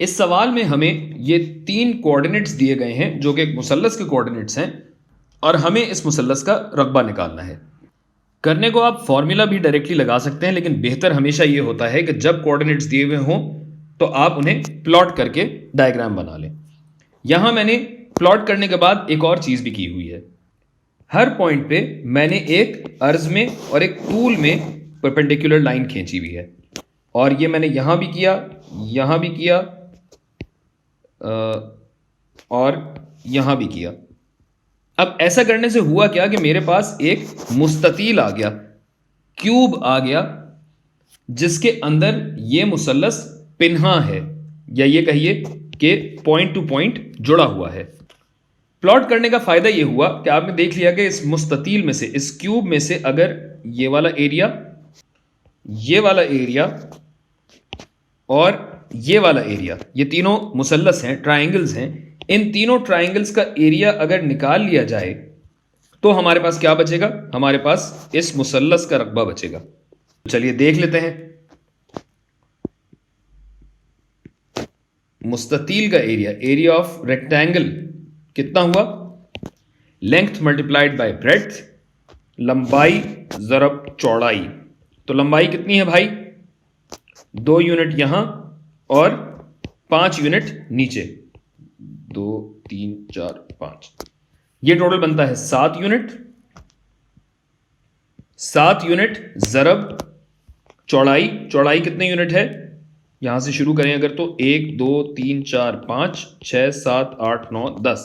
इस सवाल में हमें ये 3 कोऑर्डिनेट्स दिए गए हैं जो कि एक मुसल्लस के कोऑर्डिनेट्स हैं और हमें इस मुसल्लस का रकबा निकालना है। करने को आप फॉर्मूला भी डायरेक्टली लगा सकते हैं, लेकिन बेहतर हमेशा ये होता है कि जब कोऑर्डिनेट्स दिए हुए हों तो आप उन्हें प्लॉट करके डायग्राम बना लें। यहां मैंने प्लॉट करने के बाद एक और चीज़ भी की हुई है। हर पॉइंट पे मैंने एक अर्ज में और एक टूल में परपेंडिकुलर लाइन खींची हुई है, और ये मैंने यहां भी किया, यहां भी किया और यहां भी किया। अब ऐसा करने से हुआ क्या कि मेरे पास एक मुस्ततील आ गया, क्यूब आ गया, जिसके अंदर ये मुसल्लस पिन्हा है, या ये कहिए कि पॉइंट टू पॉइंट जुड़ा हुआ है। प्लॉट करने का फायदा ये हुआ कि आपने देख लिया कि इस मुस्ततील में से, इस क्यूब में से, अगर ये वाला एरिया, ये वाला एरिया और ये वाला एरिया, ये तीनों मुसल्लस हैं, ट्रायंगल्स हैं, इन तीनों ट्रायंगल्स का एरिया अगर निकाल लिया जाए तो हमारे पास क्या बचेगा? हमारे पास इस मुसल्लस का रकबा बचेगा। चलिए देख लेते हैं। मुस्ततील का एरिया, एरिया ऑफ रेक्टेंगल कितना हुआ? लेंथ मल्टीप्लाइड बाय ब्रेड्थ, लंबाई ज़रब चौड़ाई। तो लंबाई कितनी है भाई? 2 यूनिट यहां और 5 यूनिट नीचे। 2 3 4 5, ये टोटल बनता है 7 यूनिट। 7 यूनिट ज़रब चौड़ाई, चौड़ाई कितने यूनिट है? यहां से शुरू करें अगर तो 1 2 3 4 5 6 7 8 9 10,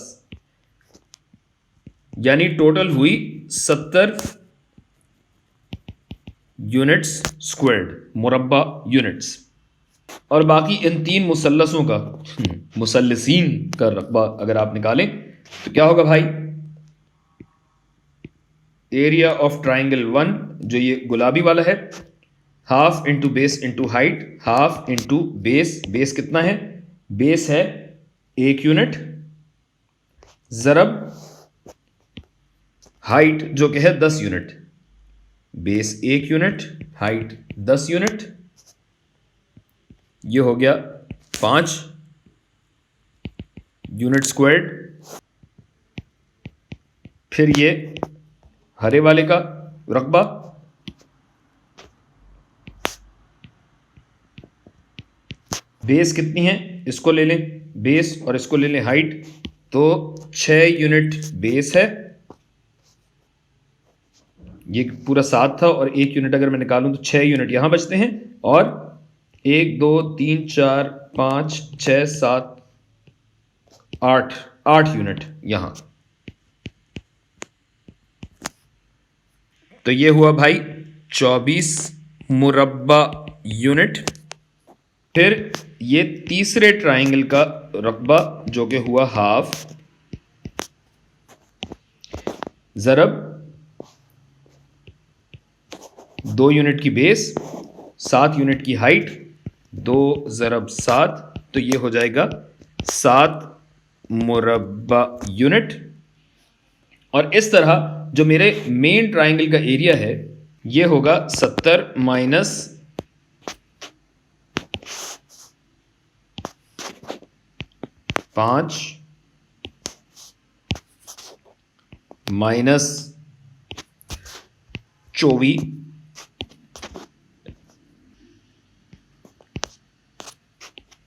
यानी टोटल हुई 70 यूनिट्स स्क्वायर्ड, मुरब्बा यूनिट्स। और बाकी इन 3 मुसल्लसों का, मुसल्लसीन का रकबा अगर आप निकालें तो क्या होगा भाई? एरिया ऑफ ट्राइंगल 1, जो ये गुलाबी वाला है, half into base into height, half into base, base कितना है? बेस है 1 यूनिट, ज़रब हाइट जो कि है 10 unit. Base 1 unit, height 10 unit, ये हो गया 5 यूनिट स्क्वायर्ड। फिर ये हरे वाले का रकबा, बेस कितनी है? इसको ले लें बेस और इसको ले लें हाइट, तो 6 यूनिट बेस है। ये पूरा 7 था और 1 यूनिट अगर मैं निकालूं तो 6 यूनिट यहां बचते हैं, और 1 2 3 4 5 6 7 8 यूनिट यहां। तो ये हुआ भाई 24 मुरब्बा यूनिट। फिर ये तीसरे ट्राइंगल का रकबा जो कि हुआ हाफ, ज़रब 2 यूनिट की बेस, 7 यूनिट की हाइट, 2 ज़रब 7, तो ये हो जाएगा 7 मुरब्बा यूनिट। और इस तरह जो मेरे मेन ट्राइंगल का एरिया है ये होगा 70 माइनस 5 माइनस 24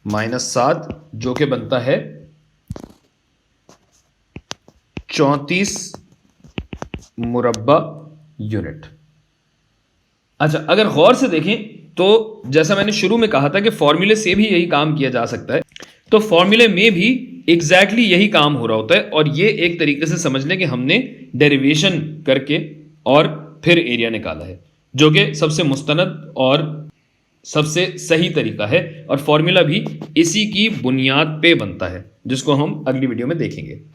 माइनस 7, जो कि बनता है 34 मुरब्बा यूनिट। अच्छा, अगर गौर से देखें तो जैसा मैंने शुरू में कहा था कि फॉर्मूले से भी यही काम किया जा सकता है, तो फॉर्मूले में भी एग्जैक्टली यही काम हो रहा होता है। और ये एक तरीके से समझ लें कि हमने डेरिवेशन करके और फिर एरिया निकाला है, जो कि सबसे मुस्तनद और सबसे सही तरीका है। और फॉर्मूला भी इसी की बुनियाद पे बनता है, जिसको हम अगली वीडियो में देखेंगे।